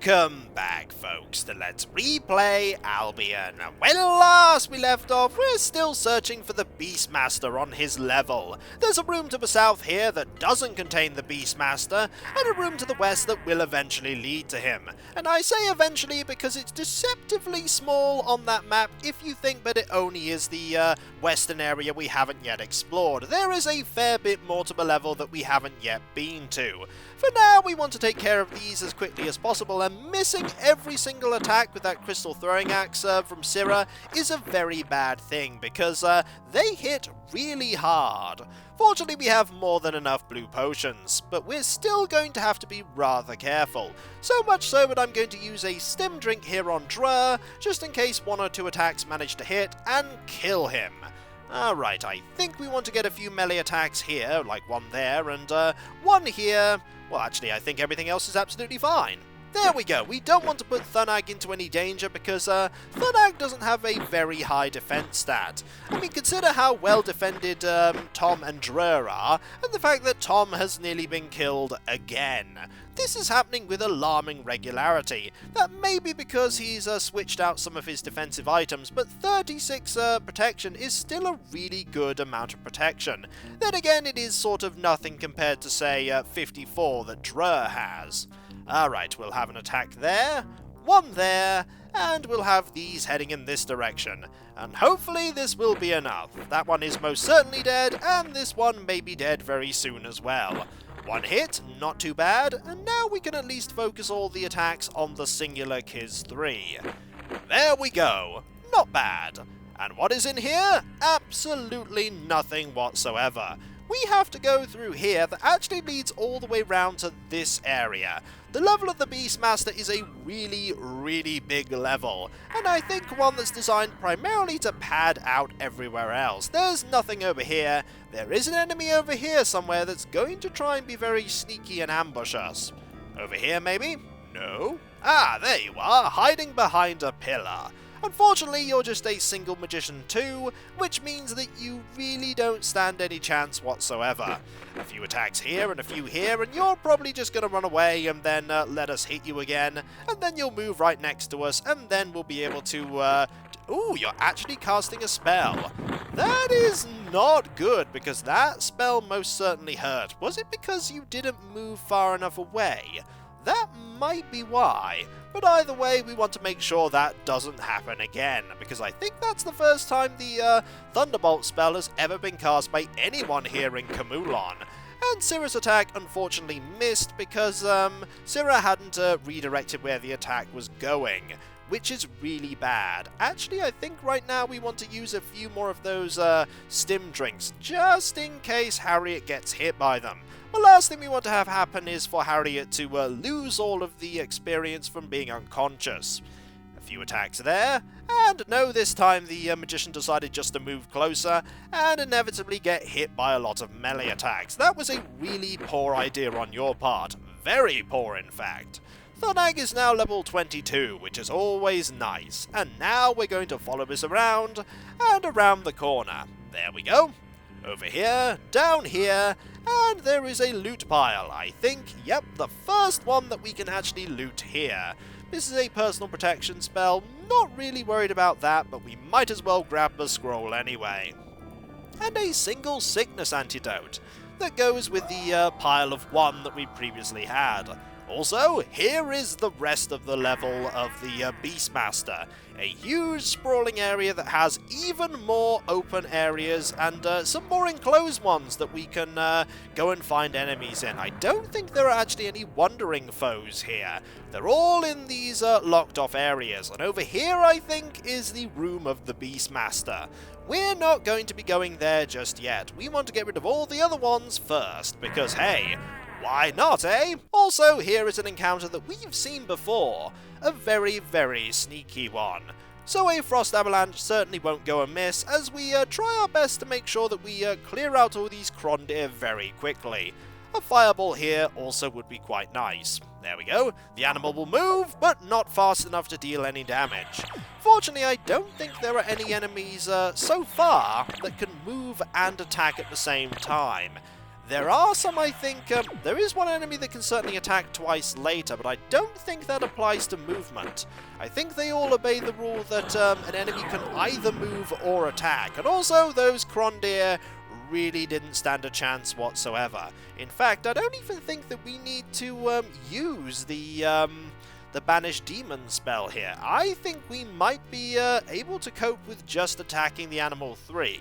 Welcome back, folks, to Let's Replay Albion. When last we left off, we're still searching for the Beastmaster on his level. There's a room to the south here that doesn't contain the Beastmaster, and a room to the west that will eventually lead to him. And I say eventually because it's deceptively small on that map if you think that it only is the western area we haven't yet explored. There is a fair bit more to the level that we haven't yet been to. For now, we want to take care of these as quickly as possible, and missing every single attack with that crystal throwing axe from Syrah is a very bad thing, because they hit really hard. Fortunately, we have more than enough blue potions, but we're still going to have to be rather careful. So much so that I'm going to use a stim drink here on Drur, just in case one or two attacks manage to hit and kill him. Alright, I think we want to get a few melee attacks here, like one there, and one here. Well, actually, I think everything else is absolutely fine. There we go. We don't want to put Thunag into any danger because Thunag doesn't have a very high defense stat. I mean, consider how well defended Tom and Drur are, and the fact that Tom has nearly been killed again. This is happening with alarming regularity. That may be because he's switched out some of his defensive items, but 36 protection is still a really good amount of protection. Then again, it is sort of nothing compared to, say, 54 that Drur has. Alright, we'll have an attack there, one there, and we'll have these heading in this direction. And hopefully this will be enough. That one is most certainly dead, and this one may be dead very soon as well. One hit, not too bad, and now we can at least focus all the attacks on the singular Kiz 3. There we go. Not bad. And what is in here? Absolutely nothing whatsoever. We have to go through here that actually leads all the way round to this area. The level of the Beastmaster is a really, really big level, and I think one that's designed primarily to pad out everywhere else. There's nothing over here. There is an enemy over here somewhere that's going to try and be very sneaky and ambush us. Over here, maybe? No. Ah, there you are, hiding behind a pillar. Unfortunately, you're just a single magician too, which means that you really don't stand any chance whatsoever. A few attacks here and a few here, and you're probably just going to run away and then let us hit you again, and then you'll move right next to us, and then we'll be able to... Ooh, you're actually casting a spell. That is not good, because that spell most certainly hurt. Was it because you didn't move far enough away? That might be why, but either way we want to make sure that doesn't happen again, because I think that's the first time the Thunderbolt spell has ever been cast by anyone here in Khamulon. And Syrah's attack unfortunately missed because Syrah hadn't redirected where the attack was going, which is really bad. Actually, I think right now we want to use a few more of those stim drinks, just in case Harriet gets hit by them. The last thing we want to have happen is for Harriet to lose all of the experience from being unconscious. A few attacks there, and no, this time the magician decided just to move closer and inevitably get hit by a lot of melee attacks. That was a really poor idea on your part. Very poor, in fact. Thunag is now level 22, which is always nice, and now we're going to follow this around and around the corner. There we go. Over here, down here, and there is a loot pile, I think. Yep, the first one that we can actually loot here. This is a personal protection spell. Not really worried about that, but we might as well grab the scroll anyway. And a single sickness antidote that goes with the pile of one that we previously had. Also, here is the rest of the level of the Beastmaster. A huge sprawling area that has even more open areas and some more enclosed ones that we can go and find enemies in. I don't think there are actually any wandering foes here. They're all in these locked off areas. And over here, I think, is the room of the Beastmaster. We're not going to be going there just yet. We want to get rid of all the other ones first, because hey, why not, eh? Also, here is an encounter that we've seen before. A very, very sneaky one. So a frost avalanche certainly won't go amiss, as we try our best to make sure that we clear out all these Krondir very quickly. A fireball here also would be quite nice. There we go. The animal will move, but not fast enough to deal any damage. Fortunately, I don't think there are any enemies so far that can move and attack at the same time. There are some, I think, there is one enemy that can certainly attack twice later, but I don't think that applies to movement. I think they all obey the rule that an enemy can either move or attack, and also those Krondir really didn't stand a chance whatsoever. In fact, I don't even think that we need to use the Banish Demon spell here. I think we might be able to cope with just attacking the Animal 3.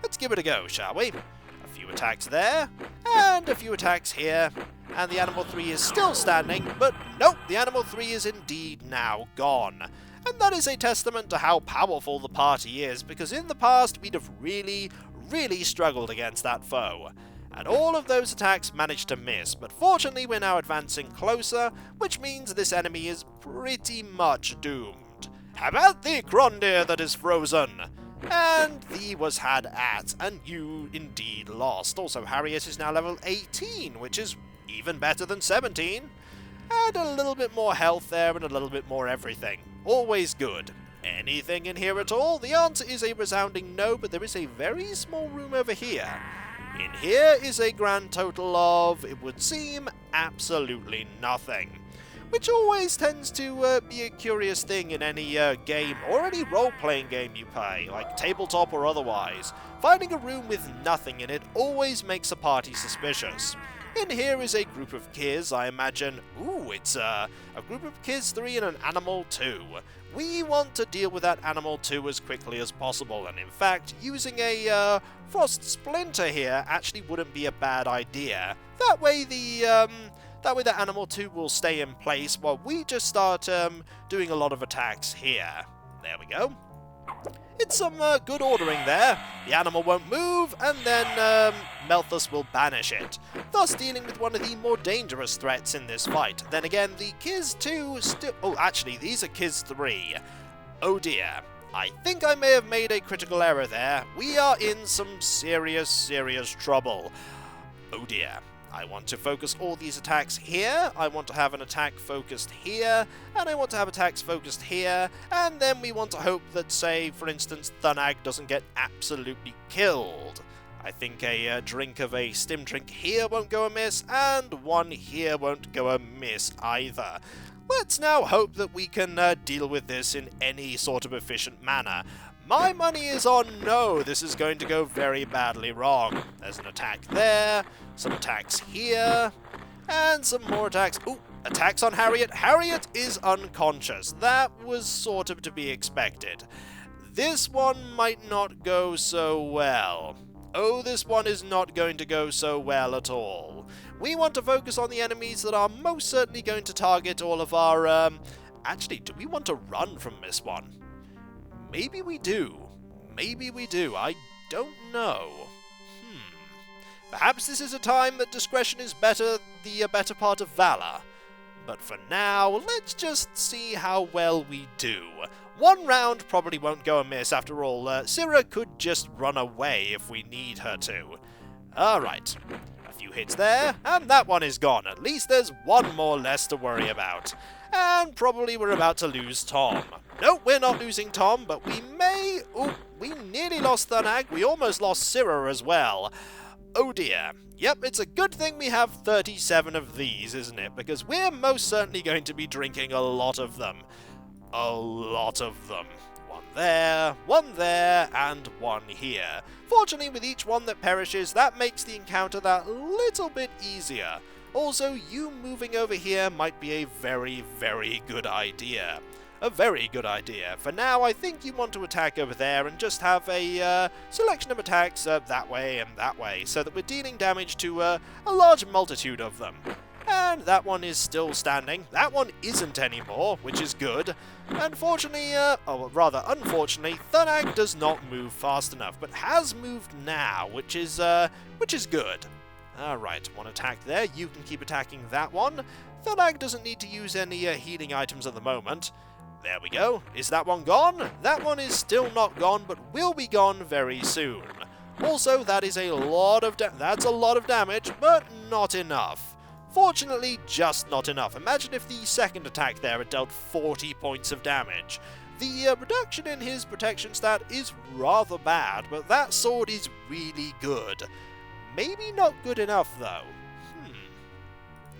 Let's give it a go, shall we? A few attacks there, and a few attacks here, and the Animal 3 is still standing, but nope, the Animal 3 is indeed now gone. And that is a testament to how powerful the party is, because in the past we'd have really struggled against that foe. And all of those attacks managed to miss, but fortunately we're now advancing closer, which means this enemy is pretty much doomed. How about the Krondir that is frozen? And thee was had at, and you indeed lost. Also, Harriet is now level 18, which is even better than 17. And a little bit more health there, and a little bit more everything. Always good. Anything in here at all? The answer is a resounding no, but there is a very small room over here. In here is a grand total of, it would seem, absolutely nothing. Which always tends to be a curious thing in any game, or any role-playing game you play, like tabletop or otherwise. Finding a room with nothing in it always makes a party suspicious. In here is a group of Kiz, I imagine. Ooh, it's a group of Kiz 3 and an Animal 2. We want to deal with that Animal 2 as quickly as possible, and in fact, using a Frost Splinter here actually wouldn't be a bad idea. That way the Animal 2 will stay in place while we just start doing a lot of attacks here. There we go. It's some good ordering there. The animal won't move, and then Melthus will banish it, thus dealing with one of the more dangerous threats in this fight. Then again, the Kiz 2 still... Oh, actually, these are Kiz 3. Oh dear. I think I may have made a critical error there. We are in some serious trouble. Oh dear. I want to focus all these attacks here, I want to have an attack focused here, and I want to have attacks focused here, and then we want to hope that, say, for instance, Thunag doesn't get absolutely killed. I think a drink of a stim drink here won't go amiss, and one here won't go amiss either. Let's now hope that we can deal with this in any sort of efficient manner. My money is on no, this is going to go very badly wrong. There's an attack there, some attacks here, and some more attacks. Ooh, attacks on Harriet. Harriet is unconscious. That was sort of to be expected. This one might not go so well. Oh, this one is not going to go so well at all. We want to focus on the enemies that are most certainly going to target all of our, Actually, do we want to run from this one? Maybe we do. Maybe we do. I don't know. Perhaps this is a time that discretion is the better part of valor. But for now, let's just see how well we do. One round probably won't go amiss. After all, Syrah could just run away if we need her to. Alright. A few hits there, and that one is gone. At least there's one more less to worry about. And probably we're about to lose Tom. Nope, we're not losing Tom, but we may... Ooh, we nearly lost Thunag. We almost lost Syrah as well. Oh dear. Yep, it's a good thing we have 37 of these, isn't it? Because we're most certainly going to be drinking a lot of them. A lot of them. One there, and one here. Fortunately, with each one that perishes, that makes the encounter that little bit easier. Also, you moving over here might be a very good idea. A very good idea. For now, I think you want to attack over there and just have a selection of attacks that way and that way, so that we're dealing damage to a large multitude of them. And that one is still standing. That one isn't anymore, which is good. Unfortunately, or rather unfortunately, Thunag does not move fast enough, but has moved now, which is good. Alright, one attack there. You can keep attacking that one. Thunag doesn't need to use any healing items at the moment. There we go. Is that one gone? That one is still not gone, but will be gone very soon. Also, that is a lot of that's a lot of damage, but not enough. Fortunately, just not enough. Imagine if the second attack there had dealt 40 points of damage. The reduction in his protection stat is rather bad, but that sword is really good. maybe not good enough, though.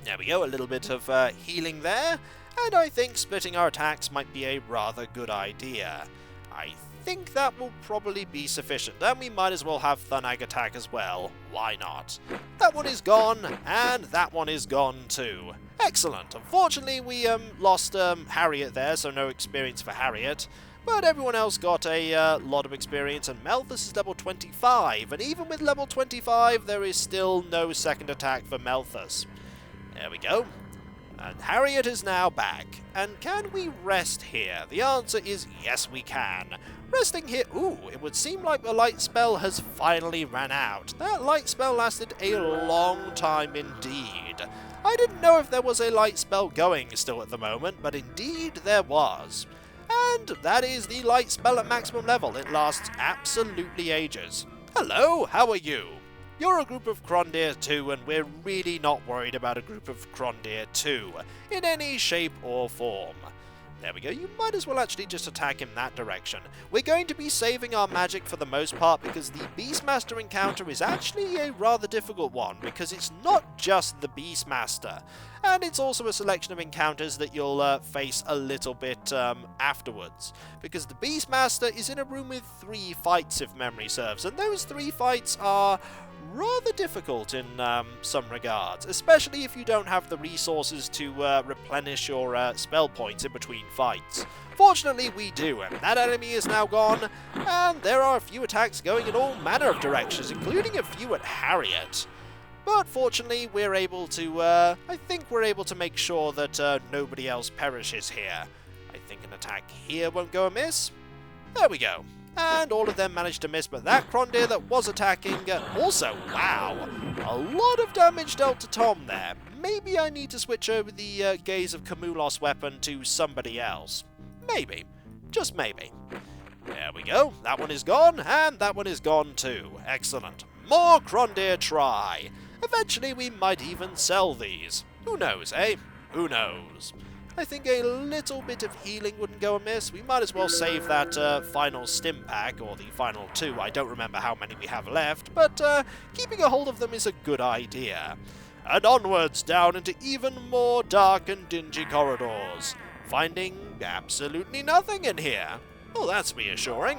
There we go, a little bit of healing there, and I think splitting our attacks might be a rather good idea. I think that will probably be sufficient, and we might as well have Thunag attack as well. Why not? That one is gone, and that one is gone too. Excellent. Unfortunately, we lost Harriet there, so no experience for Harriet. But everyone else got a lot of experience, and Malthus is level 25, and even with level 25, there is still no second attack for Malthus. There we go. And Harriet is now back. And can we rest here? The answer is yes, we can. Resting here... Ooh, it would seem like the light spell has finally ran out. That light spell lasted a long time indeed. I didn't know if there was a light spell going still at the moment, but indeed there was. And that is the light spell at maximum level. It lasts absolutely ages. Hello, how are you? You're a group of Krondir 2, and we're really not worried about a group of Krondir 2 in any shape or form. There we go, you might as well actually just attack him that direction. We're going to be saving our magic for the most part because the Beastmaster encounter is actually a rather difficult one because it's not just the Beastmaster, and it's also a selection of encounters that you'll face a little bit afterwards, because the Beastmaster is in a room with 3 fights if memory serves, and those 3 fights are rather difficult in some regards, especially if you don't have the resources to replenish your spell points in between fights. Fortunately we do, and that enemy is now gone, and there are a few attacks going in all manner of directions, including a few at Harriet. But fortunately we're able to, I think we're able to make sure that nobody else perishes here. I think an attack here won't go amiss. There we go. And all of them managed to miss, but that Krondir that was attacking also, wow, a lot of damage dealt to Tom there. Maybe I need to switch over the Gaze of Khamulon weapon to somebody else. Maybe. Just maybe. There we go. That one is gone, and that one is gone too. Excellent. More Krondir try. Eventually we might even sell these. Who knows, eh? Who knows? I think a little bit of healing wouldn't go amiss. We might as well save that final stim pack, or the final 2. I don't remember how many we have left, but keeping a hold of them is a good idea. And onwards down into even more dark and dingy corridors, finding absolutely nothing in here. Well, that's reassuring.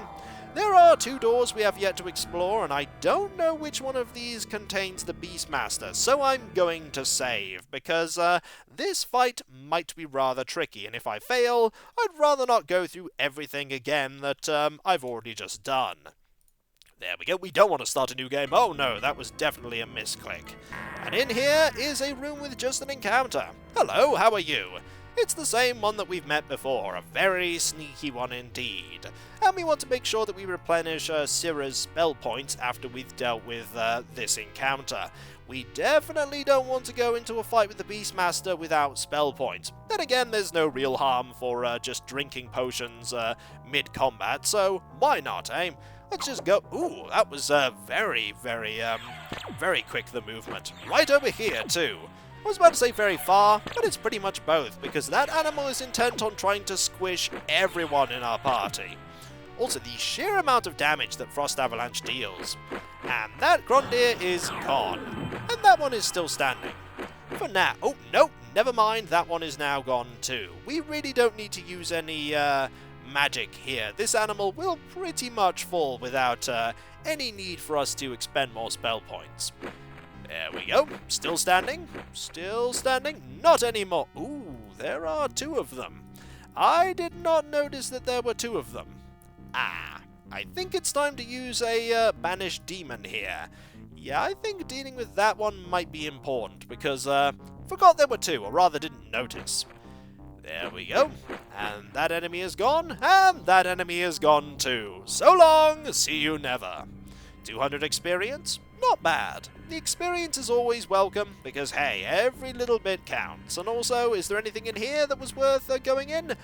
There are 2 doors we have yet to explore, and I don't know which one of these contains the Beastmaster, so I'm going to save, because this fight might be rather tricky, and if I fail, I'd rather not go through everything again that I've already just done. There we go, we don't want to start a new game. Oh no, that was definitely a misclick. And in here is a room with just an encounter. Hello, how are you? It's the same one that we've met before, a very sneaky one indeed. And we want to make sure that we replenish Syrah's spell points after we've dealt with this encounter. We definitely don't want to go into a fight with the Beastmaster without spell points. Then again, there's no real harm for just drinking potions mid-combat, so why not, eh? Let's just go. Ooh, that was very quick, the movement. Right over here, too. I was about to say very far, but it's pretty much both, because that animal is intent on trying to squish everyone in our party. Also, the sheer amount of damage that Frost Avalanche deals. And that Krondir is gone. And that one is still standing. For now. Oh, no, never mind, that one is now gone too. We really don't need to use any magic here. This animal will pretty much fall without any need for us to expend more spell points. There we go. Still standing. Still standing. Not anymore. Ooh, there are 2 of them. I did not notice that there were 2 of them. Ah, I think it's time to use a banished demon here. Yeah, I think dealing with that one might be important, because forgot there were 2, or rather didn't notice. There we go. And that enemy is gone, and that enemy is gone too. So long, see you never. 200 experience? Not bad. The experience is always welcome, because hey, every little bit counts. And also, is there anything in here that was worth going in?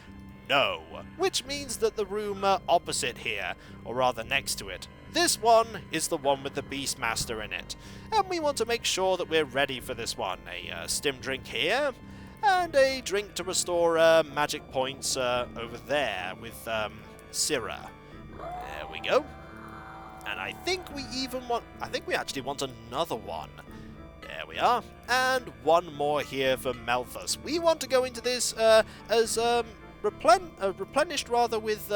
No. Which means that the room opposite here, or rather next to it, this one is the one with the Beastmaster in it. And we want to make sure that we're ready for this one. A stim drink here, and a drink to restore magic points over there with Syrah. There we go. And I think we actually want another one. There we are. And one more here for Malthus. We want to go into this as replenished rather with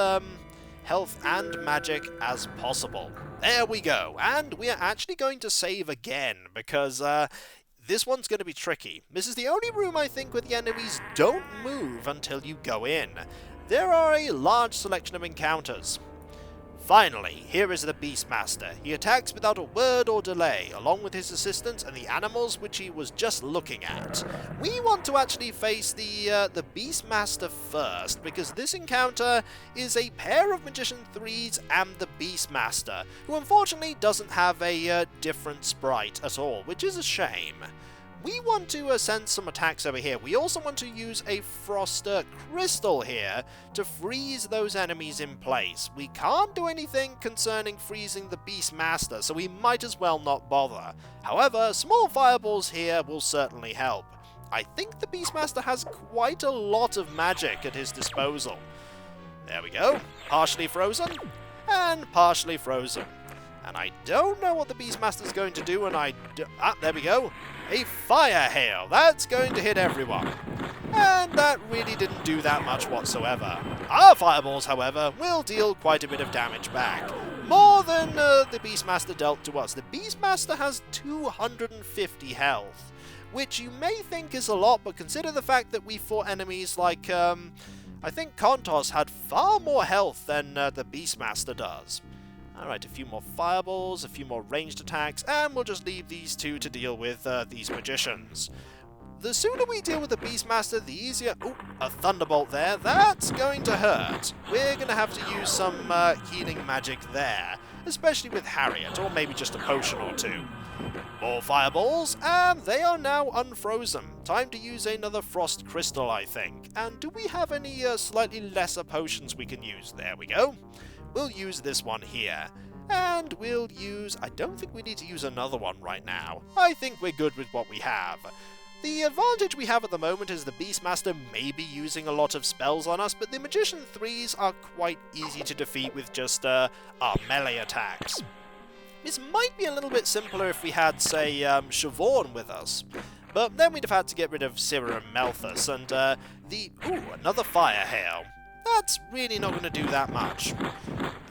health and magic as possible. There we go. And we are actually going to save again because this one's going to be tricky. This is the only room, I think, where the enemies don't move until you go in. There are a large selection of encounters. Finally, here is the Beastmaster. He attacks without a word or delay, along with his assistants and the animals which he was just looking at. We want to actually face the Beastmaster first, because this encounter is a pair of Magician 3s and the Beastmaster, who unfortunately doesn't have a different sprite at all, which is a shame. We want to send some attacks over here. We also want to use a Frost Crystal here to freeze those enemies in place. We can't do anything concerning freezing the Beastmaster, so we might as well not bother. However, small fireballs here will certainly help. I think the Beastmaster has quite a lot of magic at his disposal. There we go. Partially frozen, and partially frozen. And I don't know what the Beastmaster's going to do, and there we go. A fire hail. That's going to hit everyone. And that really didn't do that much whatsoever. Our fireballs, however, will deal quite a bit of damage back. More than the Beastmaster dealt to us. The Beastmaster has 250 health, which you may think is a lot, but consider the fact that we fought enemies like, I think Kontos had far more health than the Beastmaster does. Alright, a few more fireballs, a few more ranged attacks, and we'll just leave these two to deal with these magicians. The sooner we deal with the Beastmaster, the easier... Ooh, a thunderbolt there. That's going to hurt. We're going to have to use some healing magic there, especially with Harriet, or maybe just a potion or two. More fireballs, and they are now unfrozen. Time to use another Frost Crystal, I think. And do we have any slightly lesser potions we can use? There we go. We'll use this one here. And we'll use... I don't think we need to use another one right now. I think we're good with what we have. The advantage we have at the moment is the Beastmaster may be using a lot of spells on us, but the Magician 3s are quite easy to defeat with just our melee attacks. This might be a little bit simpler if we had, say, Siobhan with us. But then we'd have had to get rid of Syrah and Malthus, and another fire hail. That's really not going to do that much.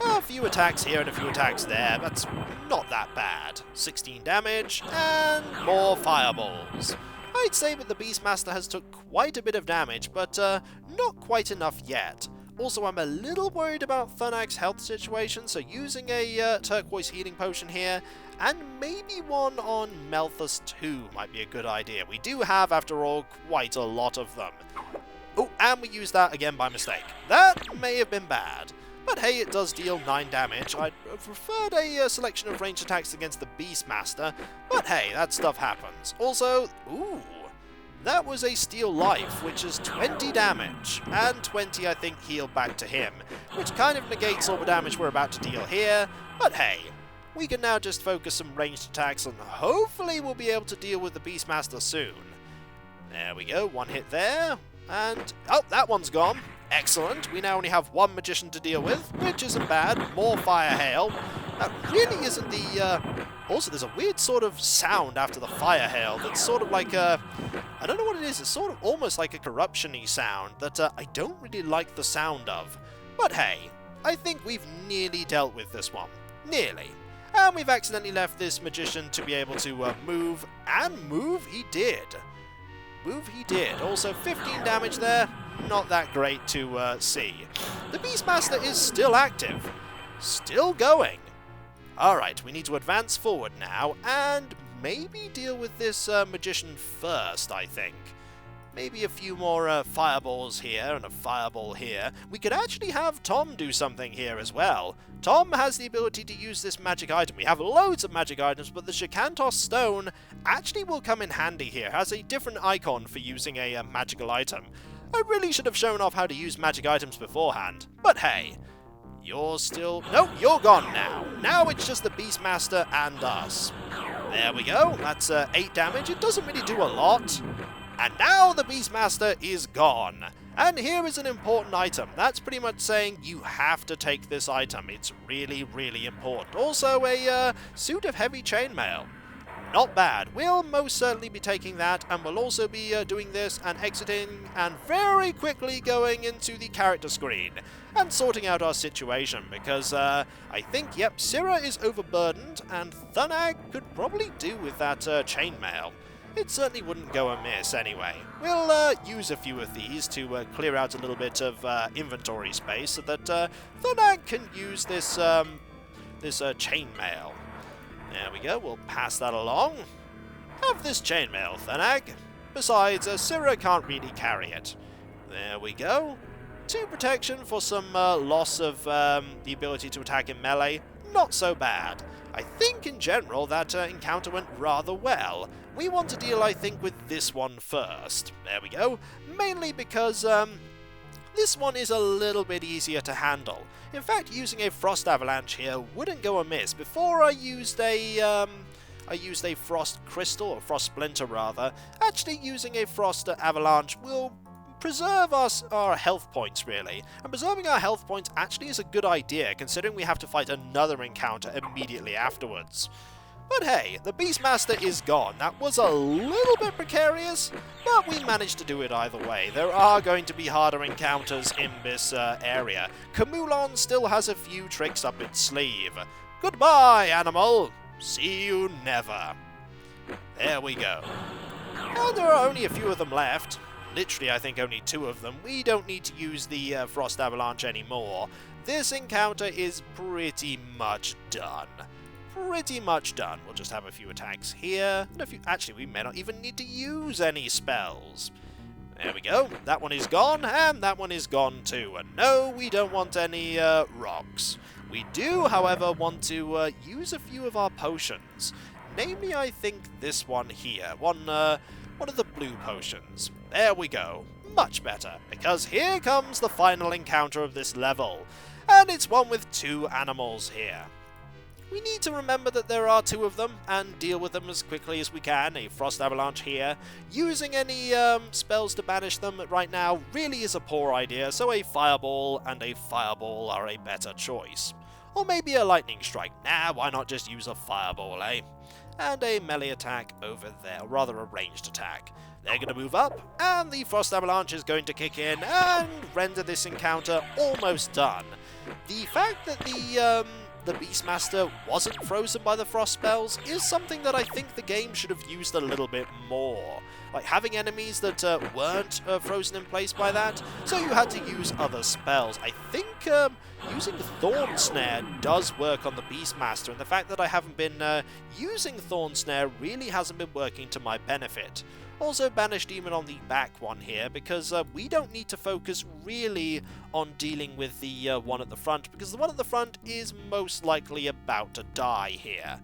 A few attacks here and a few attacks there, that's not that bad. 16 damage, and more fireballs. I'd say that the Beastmaster has took quite a bit of damage, but not quite enough yet. Also, I'm a little worried about Thunak's health situation, so using a turquoise healing potion here, and maybe one on Malthus too might be a good idea. We do have, after all, quite a lot of them. Oh, and we used that again by mistake. That may have been bad. But hey, it does deal 9 damage. I'd have preferred a selection of ranged attacks against the Beastmaster, but hey, that stuff happens. Also, that was a Steel Life, which is 20 damage, and 20, I think, heal back to him, which kind of negates all the damage we're about to deal here, but hey, we can now just focus some ranged attacks, and hopefully we'll be able to deal with the Beastmaster soon. There we go, one hit there. And, that one's gone. Excellent. We now only have one magician to deal with, which isn't bad. More fire hail. That really isn't the... Also, there's a weird sort of sound after the fire hail that's sort of like a... I don't know what it is. It's sort of almost like a corruption-y sound that I don't really like the sound of. But hey, I think we've nearly dealt with this one. Nearly. And we've accidentally left this magician to be able to move, and move he did. Move he did. Also 15 damage there. Not that great to see. The Beastmaster is still active. Still going. Alright, we need to advance forward now and maybe deal with this magician first, I think. Maybe a few more fireballs here and a fireball here. We could actually have Tom do something here as well. Tom has the ability to use this magic item. We have loads of magic items, but the Shikantos stone actually will come in handy here. It has a different icon for using a magical item. I really should have shown off how to use magic items beforehand. But hey, you're still... No, you're gone now. Now it's just the Beastmaster and us. There we go. That's 8 damage. It doesn't really do a lot. And now the Beastmaster is gone. And here is an important item. That's pretty much saying you have to take this item. It's really, really important. Also, a suit of heavy chainmail. Not bad. We'll most certainly be taking that, and we'll also be doing this and exiting and very quickly going into the character screen and sorting out our situation, because I think, yep, Syrah is overburdened, and Thunag could probably do with that chainmail. It certainly wouldn't go amiss anyway. We'll use a few of these to clear out a little bit of inventory space so that Thunag can use this, this chainmail. There we go, we'll pass that along. Have this chainmail, Thunag. Besides, Syrah can't really carry it. There we go. 2 protection for some loss of the ability to attack in melee. Not so bad. I think in general that encounter went rather well. We want to deal, I think, with this one first. There we go. Mainly because this one is a little bit easier to handle. In fact, using a frost avalanche here wouldn't go amiss. Before I used a frost crystal, or frost splinter rather. Actually, using a frost avalanche will preserve our health points, really. And preserving our health points actually is a good idea, considering we have to fight another encounter immediately afterwards. But hey, the Beastmaster is gone. That was a little bit precarious, but we managed to do it either way. There are going to be harder encounters in this area. Khamulon still has a few tricks up its sleeve. Goodbye, animal! See you never. There we go. And there are only a few of them left. Literally, I think only 2 of them. We don't need to use the Frost Avalanche anymore. This encounter is pretty much done. Pretty much done. We'll just have a few attacks here. And a few. Actually, we may not even need to use any spells. There we go. That one is gone, and that one is gone too. And no, we don't want any rocks. We do, however, want to use a few of our potions. Namely, I think this one here. One of the blue potions. There we go. Much better, because here comes the final encounter of this level. And it's one with 2 animals here. We need to remember that there are 2 of them, and deal with them as quickly as we can. A Frost Avalanche here. Using any spells to banish them right now really is a poor idea, so a Fireball and a Fireball are a better choice. Or maybe a Lightning Strike. Nah, why not just use a Fireball, eh? And a melee attack over there, or rather a ranged attack. They're going to move up, and the Frost Avalanche is going to kick in and render this encounter almost done. The fact that the Beastmaster wasn't frozen by the frost spells is something that I think the game should have used a little bit more. Like having enemies that weren't frozen in place by that, so you had to use other spells. I think using the Thorn Snare does work on the Beastmaster, and the fact that I haven't been using Thorn Snare really hasn't been working to my benefit. Also Banish Demon on the back one here, because we don't need to focus really on dealing with the one at the front, because the one at the front is most likely about to die here.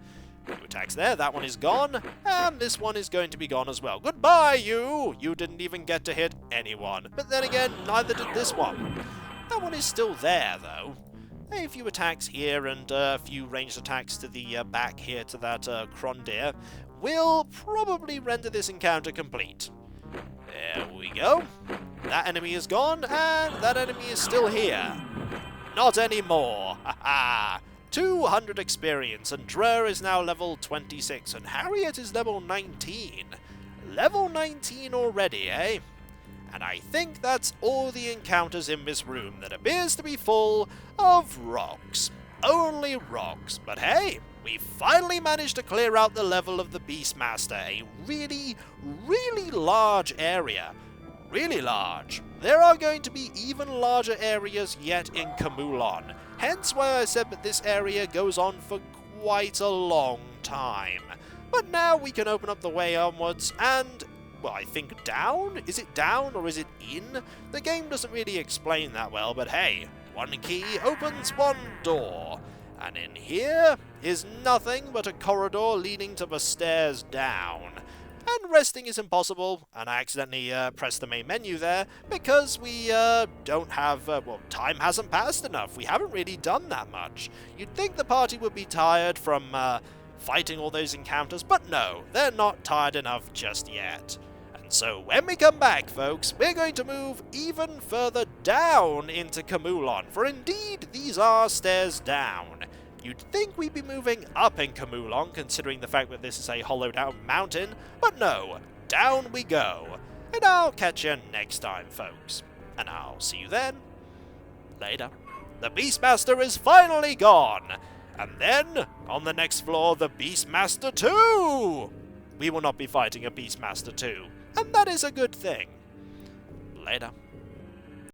2 attacks there, that one is gone, and this one is going to be gone as well. Goodbye, you! You didn't even get to hit anyone. But then again, neither did this one. That one is still there, though. A few attacks here and a few ranged attacks to the back here to that Krondir will probably render this encounter complete. There we go. That enemy is gone, and that enemy is still here. Not anymore. Haha. 200 experience, and Drer is now level 26, and Harriet is level 19. Level 19 already, eh? And I think that's all the encounters in this room that appears to be full of rocks. Only rocks. But hey, we finally managed to clear out the level of the Beastmaster, a really, really large area. Really large. There are going to be even larger areas yet in Khamulon. Hence why I said that this area goes on for quite a long time. But now we can open up the way onwards and, well, I think down? Is it down or is it in? The game doesn't really explain that well, but hey, one key opens one door. And in here is nothing but a corridor leading to the stairs down. And resting is impossible, and I accidentally pressed the main menu there, because we don't have, well, time hasn't passed enough. We haven't really done that much. You'd think the party would be tired from fighting all those encounters, but no, they're not tired enough just yet. And And so when we come back, folks, we're going to move even further down into Khamulon, for indeed these are stairs down. You'd think we'd be moving up in Khamulon, considering the fact that this is a hollowed out mountain, but no, down we go. And I'll catch you next time, folks. And I'll see you then. Later. The Beastmaster is finally gone! And then, on the next floor, the Beastmaster 2! We will not be fighting a Beastmaster 2, and that is a good thing. Later.